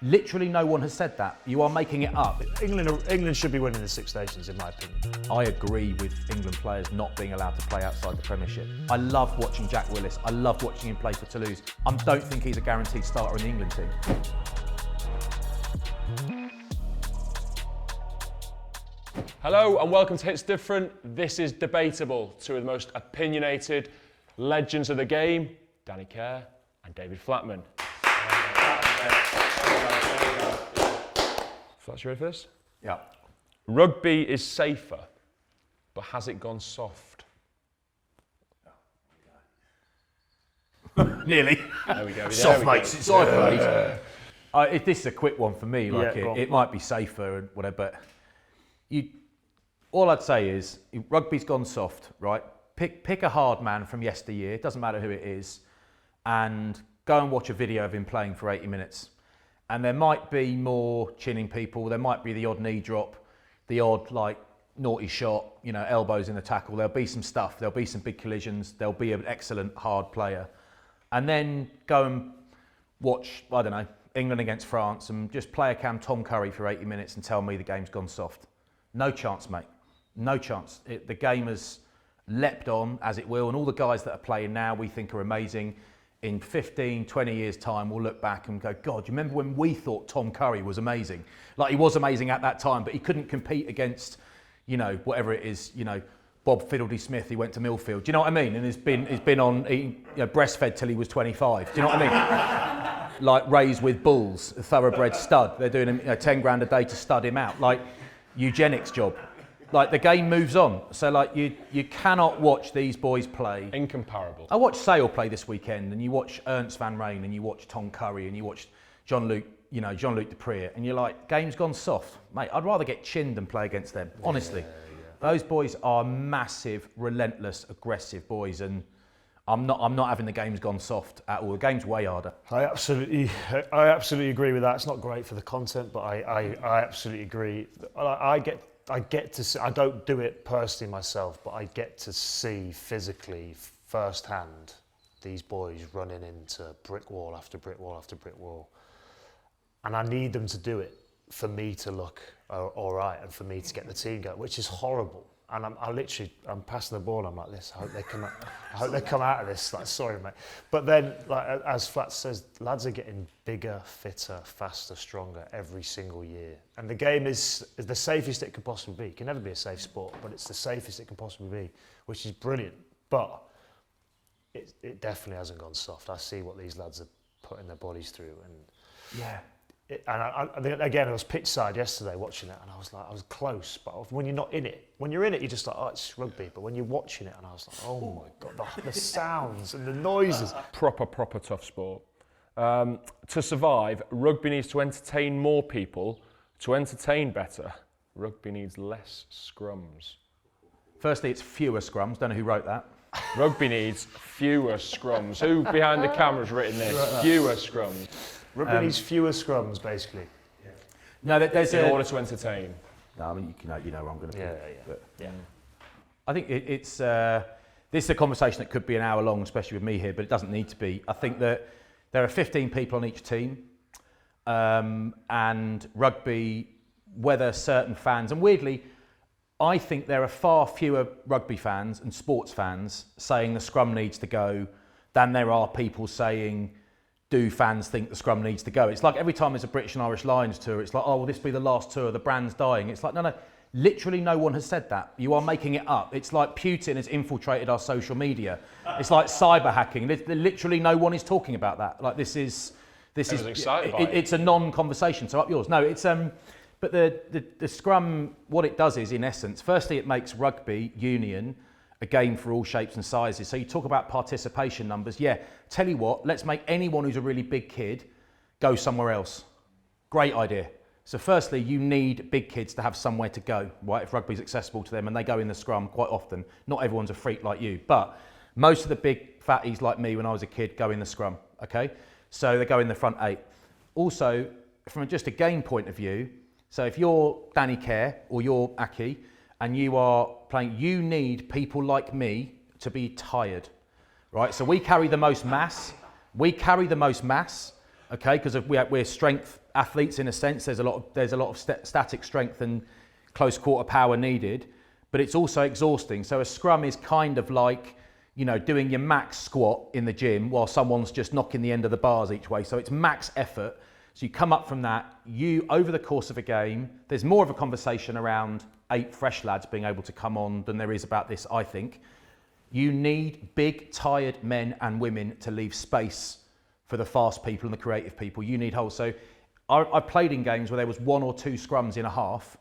Literally no one has said that. You are making it up. England should be winning the Six Nations, in my opinion. I agree with England players not being allowed to play outside the Premiership. I love watching Jack Willis. I love watching him play for Toulouse. I don't think he's a guaranteed starter in the England team. Hello and welcome to Hits Different. This is Debatable, two of the most opinionated legends of the game, Danny Kerr and David Flatman. Flats, you ready for this? Yeah. Rugby is safer, but has it gone soft? Nearly. There we go. Soft, mate. Since I played. This is a quick one for me. Like Yeah, it might be safer and whatever, but all I'd say is rugby's gone soft, right? Pick a hard man from yesteryear. It doesn't matter who it is, and go and watch a video of him playing for 80 minutes. And there might be more chinning people. There might be the odd knee drop, the odd like naughty shot, elbows in the tackle. There'll be some stuff. There'll be some big collisions. There'll be an excellent hard player. And then go and watch, I don't know, England against France and just play a cam Tom Curry for 80 minutes and tell me the game's gone soft. No chance, mate. No chance. The game has leapt on, as it will, and all the guys that are playing now we think are amazing. In 15, 20 years' time, we'll look back and go, God, do you remember when we thought Tom Curry was amazing? Like, he was amazing at that time, but he couldn't compete against, whatever it is, Bob Fiddledy-Smith, he went to Millfield. Do you know what I mean? And he's been on, breastfed till he was 25. Do you know what I mean? Like, raised with bulls, a thoroughbred stud. They're doing him 10 grand a day to stud him out. Like, eugenics job. Like, the game moves on. So, like, you cannot watch these boys play. Incomparable. I watched Sale play this weekend, and you watch Ernst van Rijn, and you watch Tom Curry, and you watch Jean-Luc Depree, and you're like, game's gone soft. Mate, I'd rather get chinned than play against them, honestly. Those boys are massive, relentless, aggressive boys, and I'm not having the game's gone soft at all. The game's way harder. I absolutely agree with that. It's not great for the content, but I absolutely agree. I get to see, I don't do it personally myself, but I get to see physically, firsthand, these boys running into brick wall after brick wall after brick wall. And I need them to do it for me to look all right and for me to get the team going, which is horrible. And I'm passing the ball, I'm like this, I hope they come out of this, like, sorry mate. But then, like, as Flat says, lads are getting bigger, fitter, faster, stronger every single year. And the game is the safest it can possibly be. It can never be a safe sport, but it's the safest it can possibly be, which is brilliant. But it definitely hasn't gone soft. I see what these lads are putting their bodies through. And Yeah. Again, I was pitch side yesterday watching it, and I was close, but when you're not in it, when you're in it, you're just like, oh, it's rugby. But when you're watching it, and I was like, oh my God, the sounds and the noises. Proper tough sport. To survive, rugby needs to entertain more people. To entertain better, rugby needs less scrums. Firstly, it's fewer scrums. Don't know who wrote that. Rugby needs fewer scrums. Who behind the camera's written this? Fewer scrums. Rugby needs fewer scrums, basically. No, there's in order to entertain. No, I mean, where I'm going to put. Yeah. I think it's this is a conversation that could be an hour long, especially with me here, but it doesn't need to be. I think that there are 15 people on each team, and rugby, whether certain fans, and weirdly, I think there are far fewer rugby fans and sports fans saying the scrum needs to go than there are people saying, do fans think the scrum needs to go? It's like every time there's a British and Irish Lions tour, it's like, oh, will this be the last tour? The brand's dying. It's like, no. Literally no one has said that. You are making it up. It's like Putin has infiltrated our social media. It's like cyber hacking. Literally no one is talking about that. Like this is excited by it. It's a non-conversation. So up yours. No, it's but the scrum, what it does is, in essence, firstly it makes rugby union a game for all shapes and sizes. So you talk about participation numbers. Yeah, tell you what, let's make anyone who's a really big kid go somewhere else. Great idea. So firstly, you need big kids to have somewhere to go, right? If rugby's accessible to them and they go in the scrum quite often. Not everyone's a freak like you, but most of the big fatties like me when I was a kid go in the scrum, okay? So they go in the front 8. Also, from just a game point of view, so if you're Danny Kerr or you're Aki, and you are playing, you need people like me to be tired, right? So we carry the most mass. okay, because we're strength athletes in a sense. There's a lot of static strength and close quarter power needed, but it's also exhausting. So a scrum is kind of like, you know, doing your max squat in the gym while someone's just knocking the end of the bars each way. So it's max effort. So you come up from that, over the course of a game, there's more of a conversation around 8 fresh lads being able to come on than there is about this, I think. You need big, tired men and women to leave space for the fast people and the creative people. You need holes. So I played in games where there was 1 or 2 scrums in a half,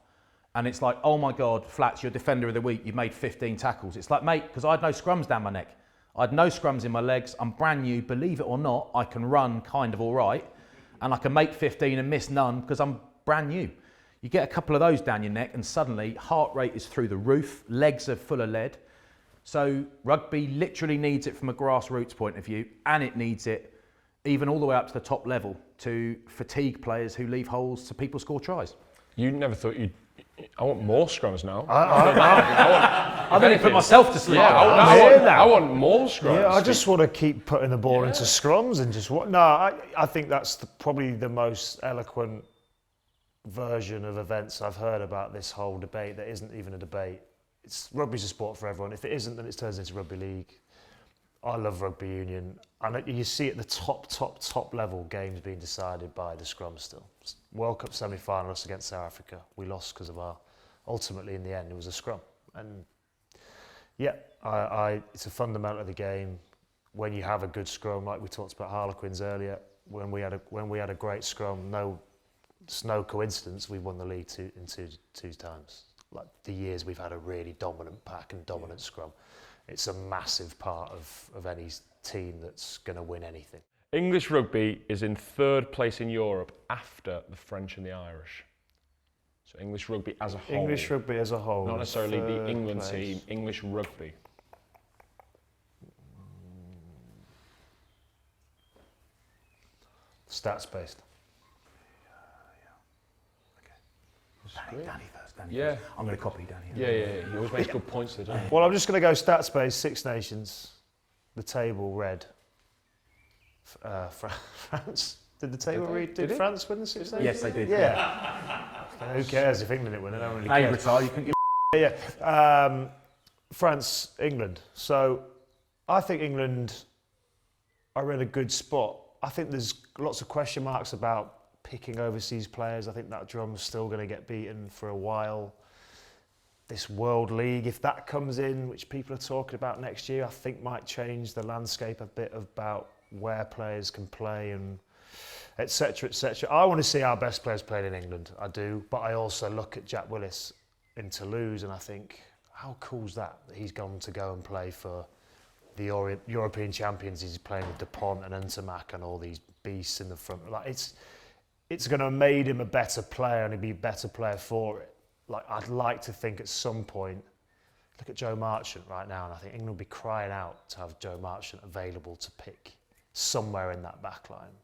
and it's like, oh my God, Flats, you're defender of the week. You made 15 tackles. It's like, mate, because I had no scrums down my neck. I had no scrums in my legs. I'm brand new. Believe it or not, I can run kind of all right, and I can make 15 and miss none because I'm brand new. You get a couple of those down your neck, and suddenly heart rate is through the roof. Legs are full of lead. So rugby literally needs it from a grassroots point of view, and it needs it even all the way up to the top level to fatigue players who leave holes so people score tries. You never thought you'd... I want more scrums now. I've only put myself to sleep. Yeah, I want more scrums. Yeah, I just want to keep putting the ball into scrums and just what? No, I think that's probably the most eloquent version of events I've heard about this whole debate. That isn't even a debate. Rugby's a sport for everyone. If it isn't, then it turns into rugby league. I love rugby union, and you see at the top level games being decided by the scrum still. World Cup semi-finalists against South Africa, we lost because of ultimately in the end it was a scrum. And yeah, it's a fundamental of the game. When you have a good scrum, like we talked about Harlequins earlier, when we had a great scrum, it's no coincidence we won the league two times. Like the years we've had a really dominant pack and dominant scrum. It's a massive part of any team that's going to win anything. English rugby is in 3rd place in Europe after the French and the Irish. So English rugby as a whole. English rugby as a whole. Not necessarily the England team, English rugby. Stats based. Danny first. Yeah. First. I'm going to copy Danny. Yeah. He always makes good points there, doesn't he? Well, I'm just going to go stats based. 6 Nations. The table red. France. Did the table read? Did France win the 6 Nations? Yes, they did. Yeah. Who cares if England didn't win? I don't really Hey, care. retire. You can give. Yeah. France, England. So I think England are in a good spot. I think there's lots of question marks about picking overseas players. I think that drum's still going to get beaten for a while. This World League, if that comes in, which people are talking about next year, I think might change the landscape a bit about where players can play and et cetera, et cetera. I want to see our best players playing in England, I do, but I also look at Jack Willis in Toulouse and I think, how cool's that he's gone to go and play for the European champions. He's playing with Dupont and Intermac and all these beasts in the front. Like it's going to have made him a better player and he'd be a better player for it. Like I'd like to think at some point, look at Joe Marchant right now, and I think England would be crying out to have Joe Marchant available to pick somewhere in that back line.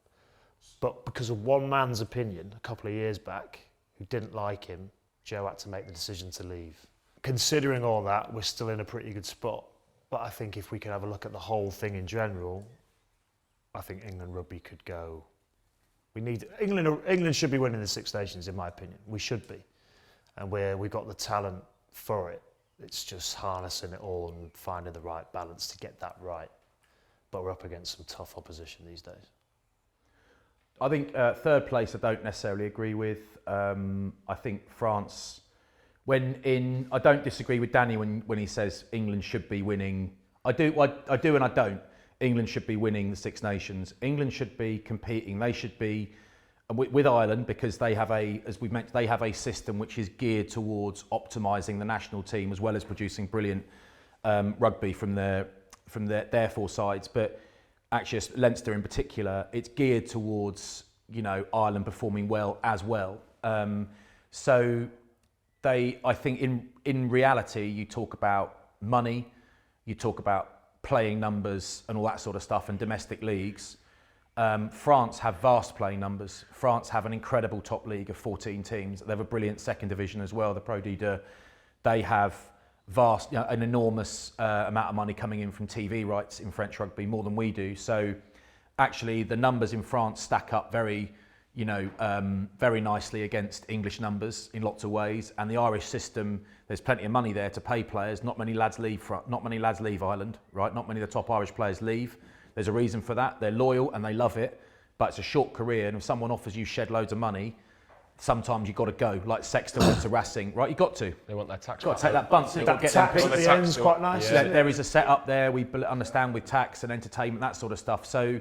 But because of one man's opinion a couple of years back, who didn't like him, Joe had to make the decision to leave. Considering all that, we're still in a pretty good spot. But I think if we can have a look at the whole thing in general, I think England rugby could go. England should be winning the 6 Nations, in my opinion. We should be. And we've got the talent for it. It's just harnessing it all and finding the right balance to get that right. But we're up against some tough opposition these days. I think 3rd place I don't necessarily agree with. I think France, I don't disagree with Danny when he says England should be winning. I do and I don't. England should be winning the 6 Nations. England should be competing. They should be with Ireland because they have as we've mentioned, they have a system which is geared towards optimising the national team as well as producing brilliant rugby from their 4 sides. But actually, Leinster in particular, it's geared towards Ireland performing well as well. So I think in reality, you talk about money, you talk about playing numbers and all that sort of stuff, and domestic leagues. France have vast playing numbers. France have an incredible top league of 14 teams. They have a brilliant 2nd division as well, the Pro D2. They have an enormous amount of money coming in from TV rights in French rugby, more than we do. So actually the numbers in France stack up very nicely against English numbers in lots of ways. And the Irish system, there's plenty of money there to pay players. Not many lads leave Ireland, right? Not many of the top Irish players leave. There's a reason for that. They're loyal and they love it, but it's a short career. And if someone offers you shed loads of money, sometimes you've got to go. Like Sexton went to Racing, right? You got to. They want their tax. Got to take that bump. So That tax at the end's quite nice. Yeah. There is a setup there. We understand with tax and entertainment, that sort of stuff. So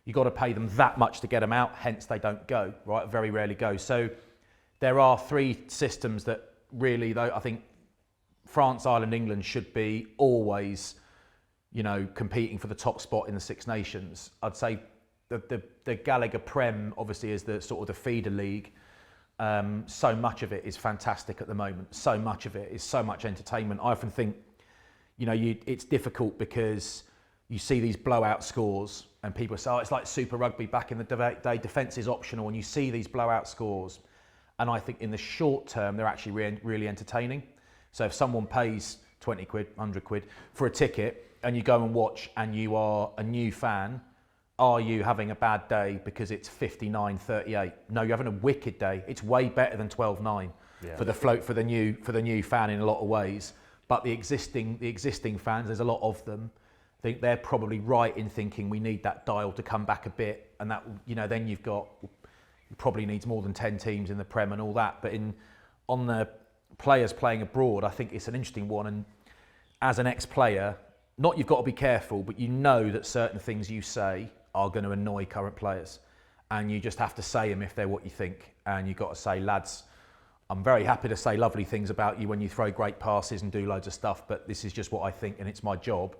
you've got to pay them that much to get them out. Hence, they don't go. Right? Very rarely go. So there are three systems that really, though, I think France, Ireland, England should be always, competing for the top spot in the Six Nations. I'd say the Gallagher Prem obviously is the sort of the feeder league. So much of it is fantastic at the moment. So much of it is so much entertainment. I often think, it's difficult because you see these blowout scores and people say, oh, it's like Super Rugby back in the day, defence is optional, and you see these blowout scores. And I think in the short term, they're actually really entertaining. So if someone pays 20 quid, 100 quid for a ticket and you go and watch and you are a new fan, are you having a bad day because it's 59-38? No, you're having a wicked day. It's way better than 12-9 for the new fan in a lot of ways. But the existing fans, there's a lot of them. I think they're probably right in thinking we need that dial to come back a bit, and that then you probably needs more than 10 teams in the Prem and all that. But on the players playing abroad, I think it's an interesting one. And as an ex-player, not you've got to be careful, but that certain things you say are going to annoy current players, and you just have to say them if they're what you think. And you've got to say, lads, I'm very happy to say lovely things about you when you throw great passes and do loads of stuff, but this is just what I think and it's my job.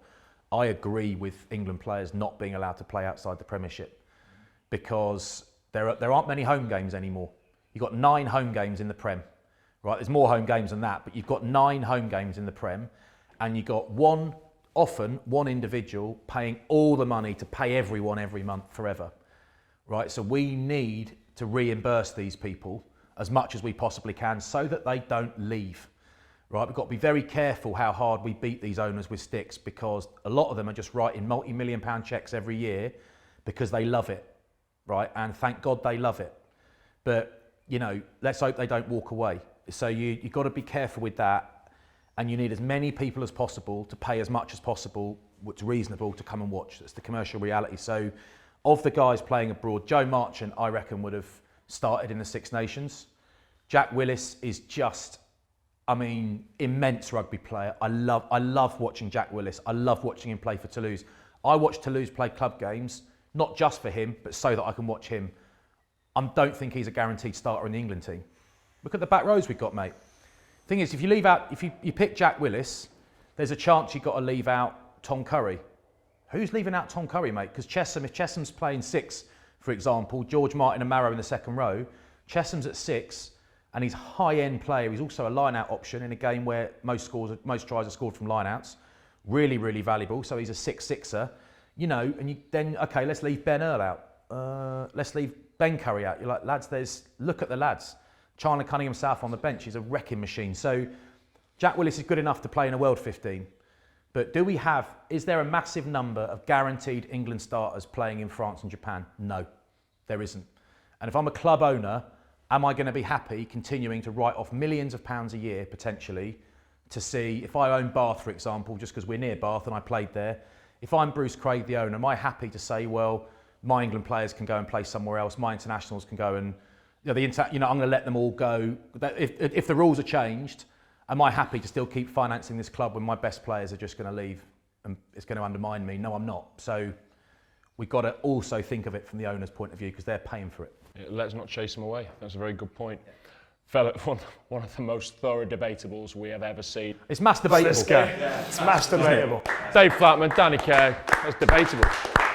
I agree with England players not being allowed to play outside the Premiership because there aren't many home games anymore. You've got 9 home games in the Prem, right? There's more home games than that, but you've got 9 home games in the Prem, and you've got one individual paying all the money to pay everyone every month forever, right? So we need to reimburse these people as much as we possibly can so that they don't leave, right? We've got to be very careful how hard we beat these owners with sticks, because a lot of them are just writing multi-million-pound checks every year because they love it, right? And thank God they love it. But, let's hope they don't walk away. So you've got to be careful with that. And you need as many people as possible to pay as much as possible, what's reasonable, to come and watch. That's the commercial reality. So of the guys playing abroad, Joe Marchant, I reckon, would have started in the Six Nations. Jack Willis is just, immense rugby player. I love watching Jack Willis. I love watching him play for Toulouse. I watch Toulouse play club games, not just for him, but so that I can watch him. I don't think he's a guaranteed starter in the England team. Look at the back rows we've got, mate. Thing is, if you pick Jack Willis, there's a chance you've got to leave out Tom Curry. Who's leaving out Tom Curry, mate? Because if Chessam's playing 6, for example, George Martin and Marrow in the second row, Chessam's at 6, and he's a high-end player. He's also a line-out option in a game where most tries are scored from line-outs. Really, really valuable. So he's a 6-6er, okay, let's leave Ben Earl out. Let's leave Ben Curry out. You're like, lads, look at the lads. Chandler Cunningham South on the bench is a wrecking machine. So Jack Willis is good enough to play in a World 15. But is there a massive number of guaranteed England starters playing in France and Japan? No, there isn't. And if I'm a club owner, am I going to be happy continuing to write off millions of pounds a year, potentially, to see, if I own Bath, for example, just because we're near Bath and I played there, if I'm Bruce Craig, the owner, am I happy to say, well, my England players can go and play somewhere else, my internationals can go and I'm going to let them all go. If the rules are changed, am I happy to still keep financing this club when my best players are just going to leave and it's going to undermine me? No, I'm not. So we've got to also think of it from the owner's point of view because they're paying for it. Yeah, let's not chase them away. That's a very good point. Fella, one of the most thorough debatables we have ever seen. It's mass debatable. It's mass debatable. Dave Flatman, Danny Kerr, that's debatable.